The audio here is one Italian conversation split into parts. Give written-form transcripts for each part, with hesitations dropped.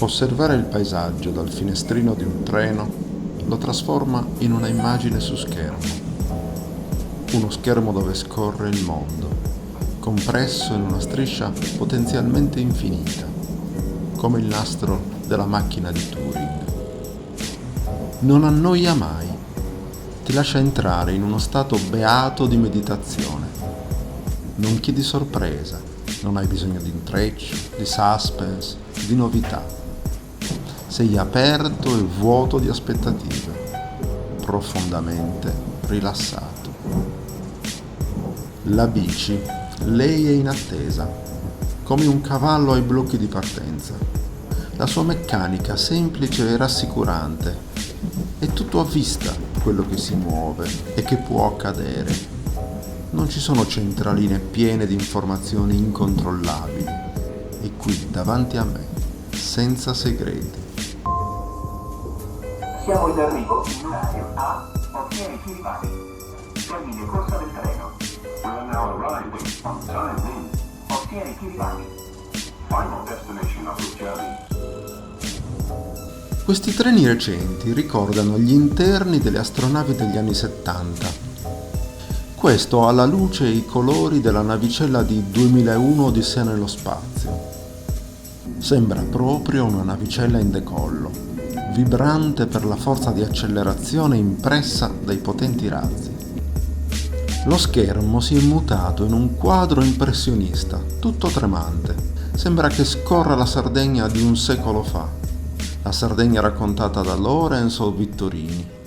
Osservare il paesaggio dal finestrino di un treno lo trasforma in una immagine su schermo. Uno schermo dove scorre il mondo, compresso in una striscia potenzialmente infinita, come il nastro della macchina di Turing. Non annoia mai, ti lascia entrare in uno stato beato di meditazione. Non chiedi sorpresa, non hai bisogno di intreccio, di suspense, di novità. Sei aperto e vuoto di aspettative, profondamente rilassato. La bici, lei è in attesa, come un cavallo ai blocchi di partenza. La sua meccanica semplice e rassicurante. È tutto a vista quello che si muove e che può accadere. Non ci sono centraline piene di informazioni incontrollabili. È qui davanti a me, senza segreti. Siamo in arrivo in orario A, Ostieri Chirivani. Termine corsa del treno. We're now arriving on time in Ostieri Chirivani. Final destination of the journey. Questi treni recenti ricordano gli interni delle astronavi degli anni 70. Questo alla luce e i colori della navicella di 2001 Odissea nello spazio. Sembra proprio una navicella in decollo, vibrante per la forza di accelerazione impressa dai potenti razzi. Lo schermo si è mutato in un quadro impressionista, tutto tremante. Sembra che scorra la Sardegna di un secolo fa. La Sardegna raccontata da Lorenzo Vittorini.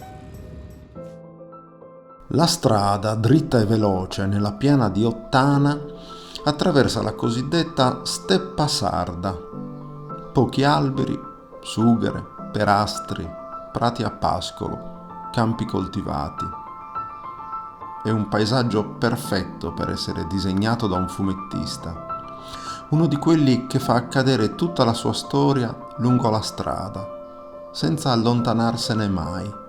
La strada, dritta e veloce, nella piana di Ottana, attraversa la cosiddetta steppa sarda. Pochi alberi, sughere, perastri, prati a pascolo, campi coltivati. È un paesaggio perfetto per essere disegnato da un fumettista. Uno di quelli che fa accadere tutta la sua storia lungo la strada, senza allontanarsene mai.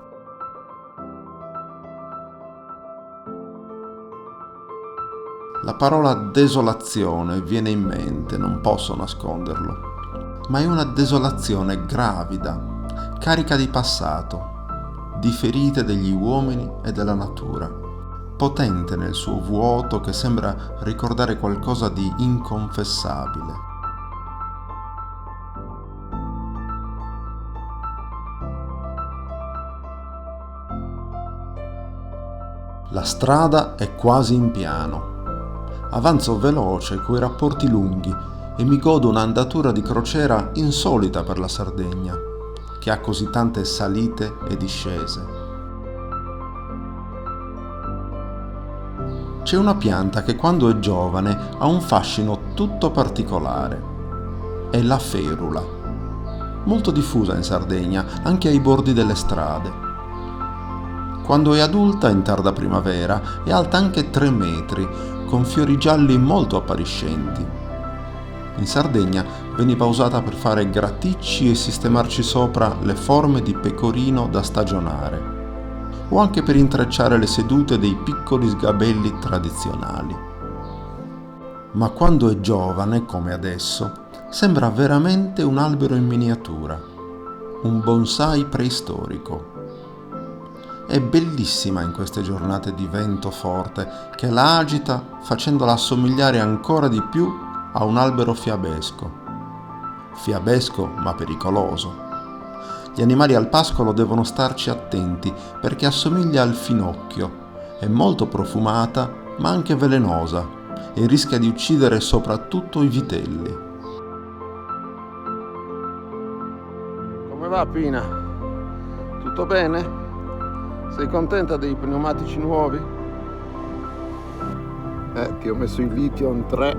La parola desolazione viene in mente, non posso nasconderlo, ma è una desolazione gravida, carica di passato, di ferite degli uomini e della natura. Potente nel suo vuoto che sembra ricordare qualcosa di inconfessabile. La strada è quasi in piano. Avanzo veloce coi rapporti lunghi e mi godo un'andatura di crociera insolita per la Sardegna, che ha così tante salite e discese. C'è una pianta che quando è giovane ha un fascino tutto particolare. È la ferula, molto diffusa in Sardegna, anche ai bordi delle strade. Quando è adulta, in tarda primavera, è alta anche 3 metri, con fiori gialli molto appariscenti. In Sardegna veniva usata per fare graticci e sistemarci sopra le forme di pecorino da stagionare, o anche per intrecciare le sedute dei piccoli sgabelli tradizionali. Ma quando è giovane, come adesso, sembra veramente un albero in miniatura, un bonsai preistorico. È bellissima in queste giornate di vento forte che la agita facendola assomigliare ancora di più a un albero fiabesco. Fiabesco ma pericoloso. Gli animali al pascolo devono starci attenti perché assomiglia al finocchio, è molto profumata ma anche velenosa e rischia di uccidere soprattutto i vitelli. Come va Pina? Tutto bene? Sei contenta dei pneumatici nuovi? Ti ho messo il Lithium 3,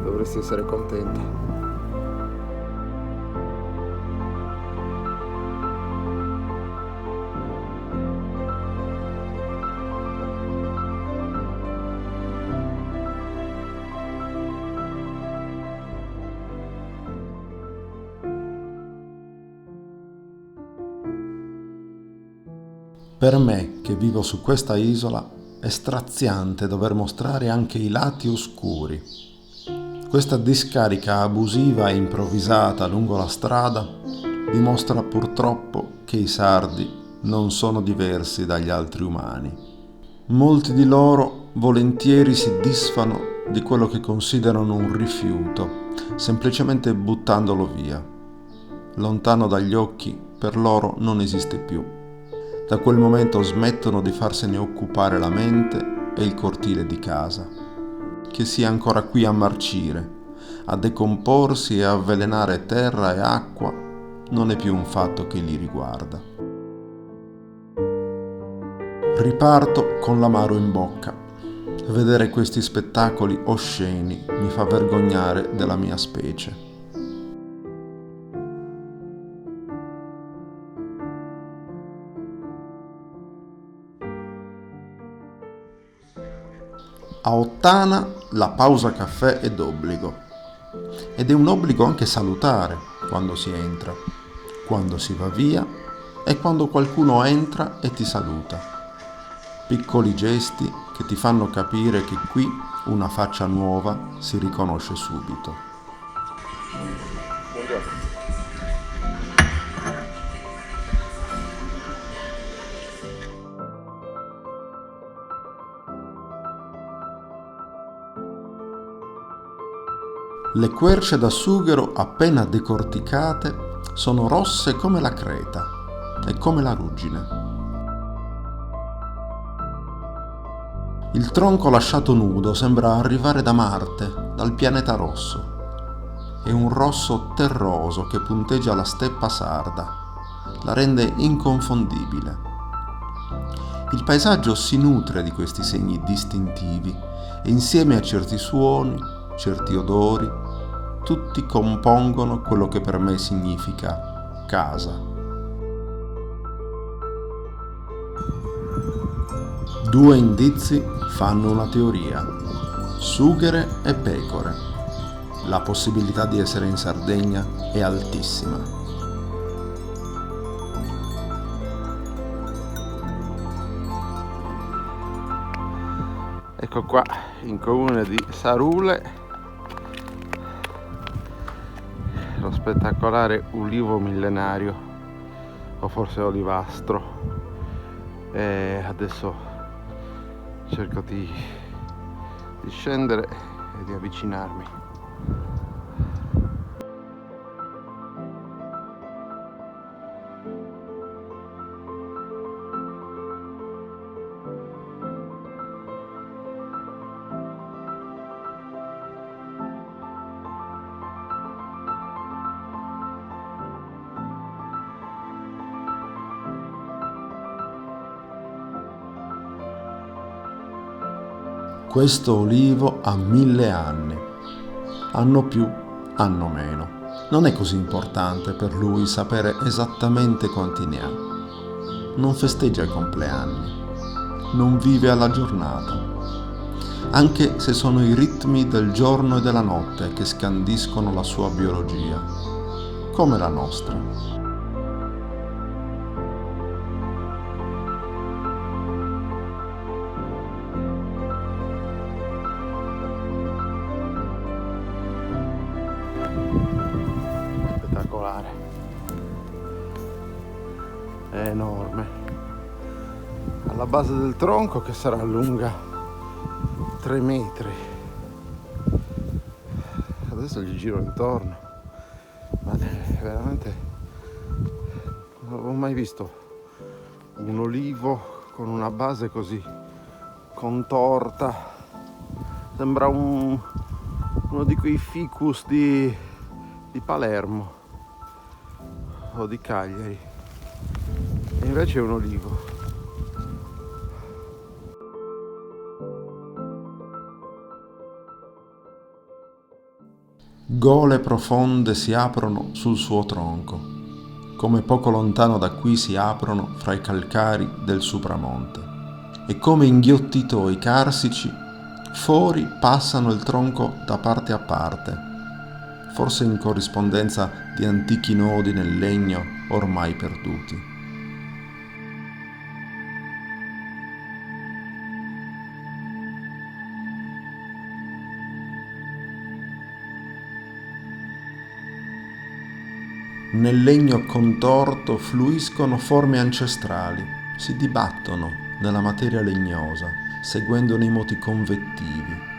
dovresti essere contenta. Per me, che vivo su questa isola, è straziante dover mostrare anche i lati oscuri. Questa discarica abusiva e improvvisata lungo la strada dimostra purtroppo che i sardi non sono diversi dagli altri umani. Molti di loro volentieri si disfano di quello che considerano un rifiuto, semplicemente buttandolo via. Lontano dagli occhi, per loro non esiste più. Da quel momento smettono di farsene occupare la mente e il cortile di casa. Che sia ancora qui a marcire, a decomporsi e a avvelenare terra e acqua, non è più un fatto che li riguarda. Riparto con l'amaro in bocca. Vedere questi spettacoli osceni mi fa vergognare della mia specie. A Ottana la pausa caffè è d'obbligo. Ed è un obbligo anche salutare quando si entra, quando si va via e quando qualcuno entra e ti saluta. Piccoli gesti che ti fanno capire che qui una faccia nuova si riconosce subito. Buongiorno. Le querce da sughero appena decorticate sono rosse come la creta e come la ruggine. Il tronco lasciato nudo sembra arrivare da Marte, dal pianeta rosso. È un rosso terroso che punteggia la steppa sarda, la rende inconfondibile. Il paesaggio si nutre di questi segni distintivi e insieme a certi suoni, certi odori, tutti compongono quello che per me significa casa. Due indizi fanno una teoria: sughere e pecore. La possibilità di essere in Sardegna è altissima. Ecco qua, in comune di Sarule, lo spettacolare ulivo millenario, o forse olivastro. E adesso cerco di scendere e di avvicinarmi. Questo olivo ha 1000 anni. Anno più, anno meno. Non è così importante per lui sapere esattamente quanti ne ha. Non festeggia i compleanni. Non vive alla giornata. Anche se sono i ritmi del giorno e della notte che scandiscono la sua biologia, come la nostra. Spettacolare, è enorme, alla base del tronco che sarà lunga 3 metri. Adesso gli giro intorno, ma veramente non avevo mai visto un olivo con una base così contorta. Sembra uno di quei ficus di Palermo o di Cagliari, e invece è un olivo. Gole profonde si aprono sul suo tronco, come poco lontano da qui si aprono fra i calcari del Supramonte, e come inghiottitoi carsici fori passano il tronco da parte a parte, forse in corrispondenza di antichi nodi nel legno ormai perduti. Nel legno contorto fluiscono forme ancestrali, si dibattono nella materia legnosa, seguendo nei moti convettivi.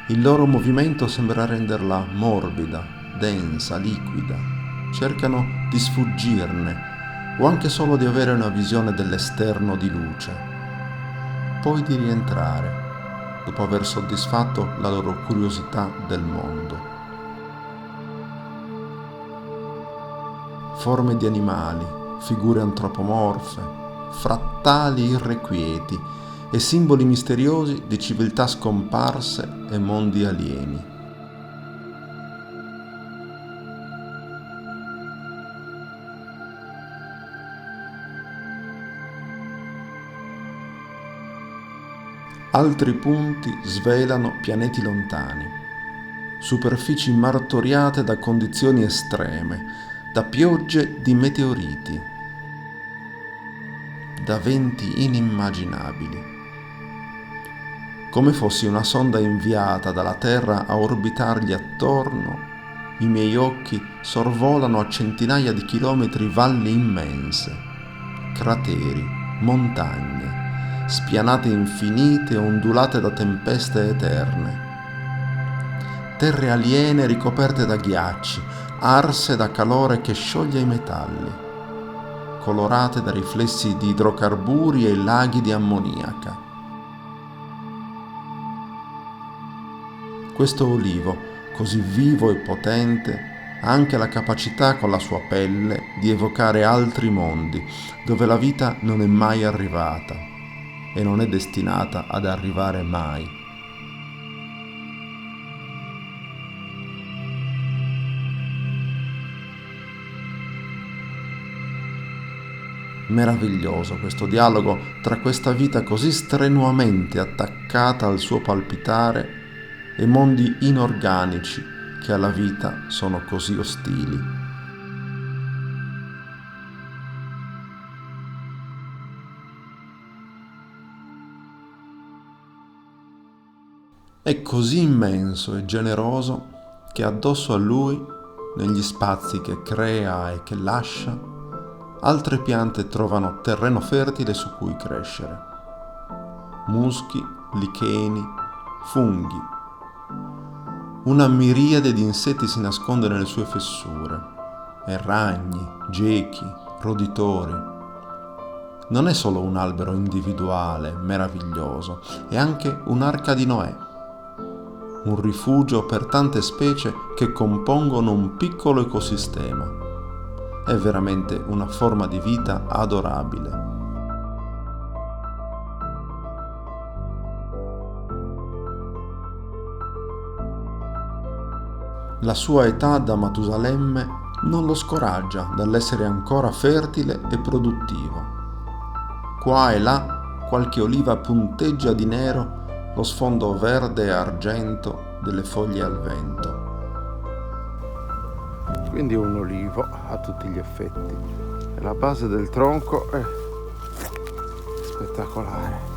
Il loro movimento sembra renderla morbida, densa, liquida. Cercano di sfuggirne o anche solo di avere una visione dell'esterno di luce, poi di rientrare dopo aver soddisfatto la loro curiosità del mondo. Forme di animali, figure antropomorfe, frattali irrequieti e simboli misteriosi di civiltà scomparse e mondi alieni. Altri punti svelano pianeti lontani, superfici martoriate da condizioni estreme, da piogge di meteoriti, da venti inimmaginabili. Come fossi una sonda inviata dalla Terra a orbitargli attorno, i miei occhi sorvolano a centinaia di chilometri valli immense, crateri, montagne, spianate infinite ondulate da tempeste eterne, terre aliene ricoperte da ghiacci, arse da calore che scioglie i metalli, colorate da riflessi di idrocarburi e laghi di ammoniaca. Questo olivo, così vivo e potente, ha anche la capacità con la sua pelle di evocare altri mondi, dove la vita non è mai arrivata e non è destinata ad arrivare mai. Meraviglioso questo dialogo tra questa vita così strenuamente attaccata al suo palpitare e mondi inorganici che alla vita sono così ostili. È così immenso e generoso che addosso a lui, negli spazi che crea e che lascia, altre piante trovano terreno fertile su cui crescere. Muschi, licheni, funghi. Una miriade di insetti si nasconde nelle sue fessure, e ragni, gechi, roditori. Non è solo un albero individuale, meraviglioso, è anche un'arca di Noè, un rifugio per tante specie che compongono un piccolo ecosistema. È veramente una forma di vita adorabile. La sua età da Matusalemme non lo scoraggia dall'essere ancora fertile e produttivo. Qua e là qualche oliva punteggia di nero lo sfondo verde e argento delle foglie al vento. Quindi è un olivo a tutti gli effetti e la base del tronco è spettacolare.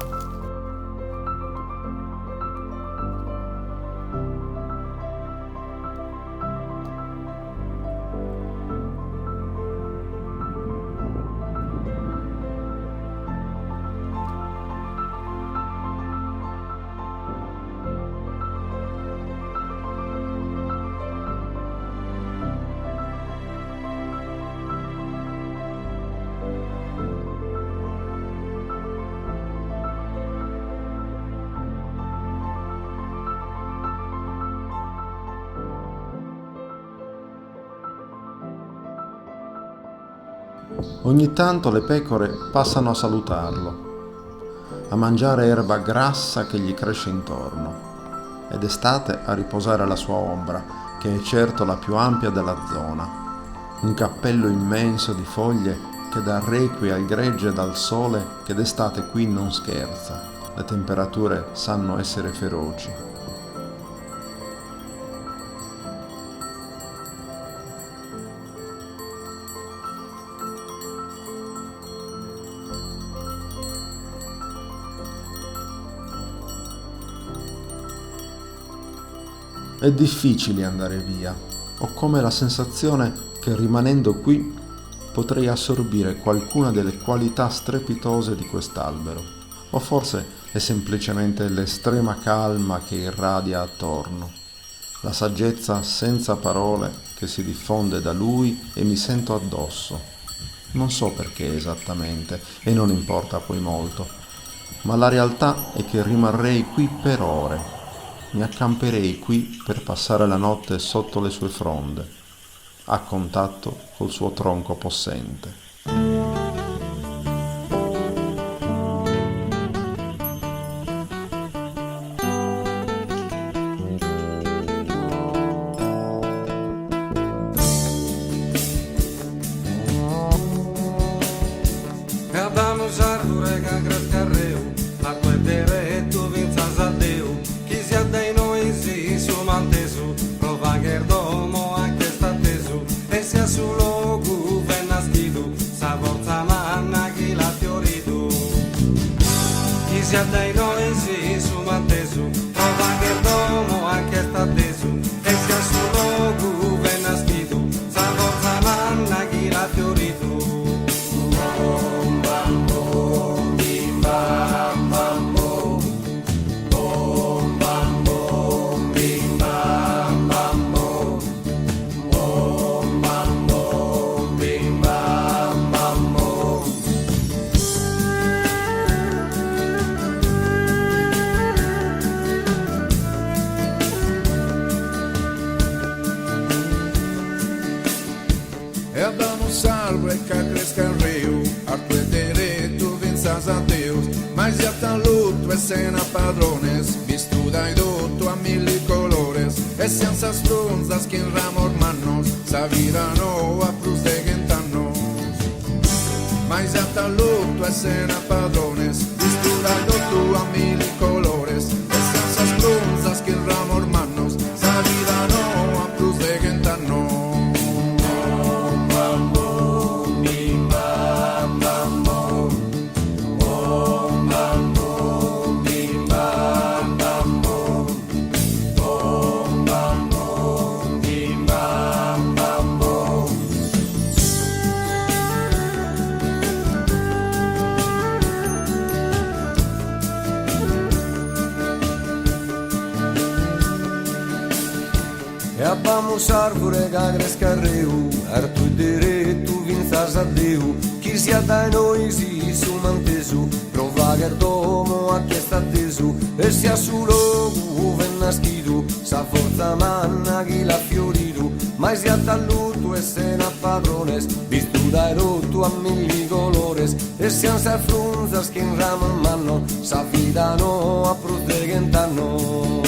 Ogni tanto le pecore passano a salutarlo, a mangiare erba grassa che gli cresce intorno, ed estate a riposare alla sua ombra, che è certo la più ampia della zona. Un cappello immenso di foglie che dà requie al gregge dal sole che d'estate qui non scherza. Le temperature sanno essere feroci. È difficile andare via. Ho come la sensazione che rimanendo qui potrei assorbire qualcuna delle qualità strepitose di quest'albero, o forse è semplicemente l'estrema calma che irradia attorno, la saggezza senza parole che si diffonde da lui e mi sento addosso. Non so perché esattamente, e non importa poi molto, ma la realtà è che rimarrei qui per ore, mi accamperei qui per passare la notte sotto le sue fronde, a contatto col suo tronco possente. Vamos árvore que cresce carreu, a quedere tu vinzas a Deu, chi sia dei noi si su mantesu, prova che domo anche sta tesu, e sia su logo ben nascido, sa forza manna chi la fiorido. Chi sia dei noi si su mantesu, prova che domo anche sta tesu, e sia su logo ben nascido, sa forza manna chi la fiorido. E abbiamo salvo e che cresca il rio, a vedere tu vinzas a Deus, mas já tá luto e cena padrones, visto dai dotto a mille colores, e senza frunzas que in ramo manos, sa vida no a plus de gentanos. Mas já tá luto e cena padrones, visto dai dotto a mille colores, e senza frunzas que in ramo manos, sa vida no a plus de gentanos. E abbiamo árvore che cresca riu, arto e diretto vinzas a Deu, chi sia dai noi si su mantesu, prova che domo a chi sta attesu, e sia su logo ben nascido, sa forza manna chi l'ha fiorido, ma sia talluto e se n'ha padrones, visto dai rotto a mille colores, e senza frunzas che in ramo manno, sa vida no a protegentano.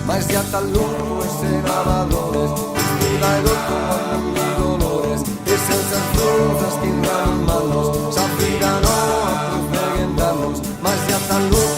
Ma sia talluto e se n'ha padrones, visto dai rotto a mille colores, e senza frunzas che in ramo manno, sa vida no a protegentano. Ma sia talluto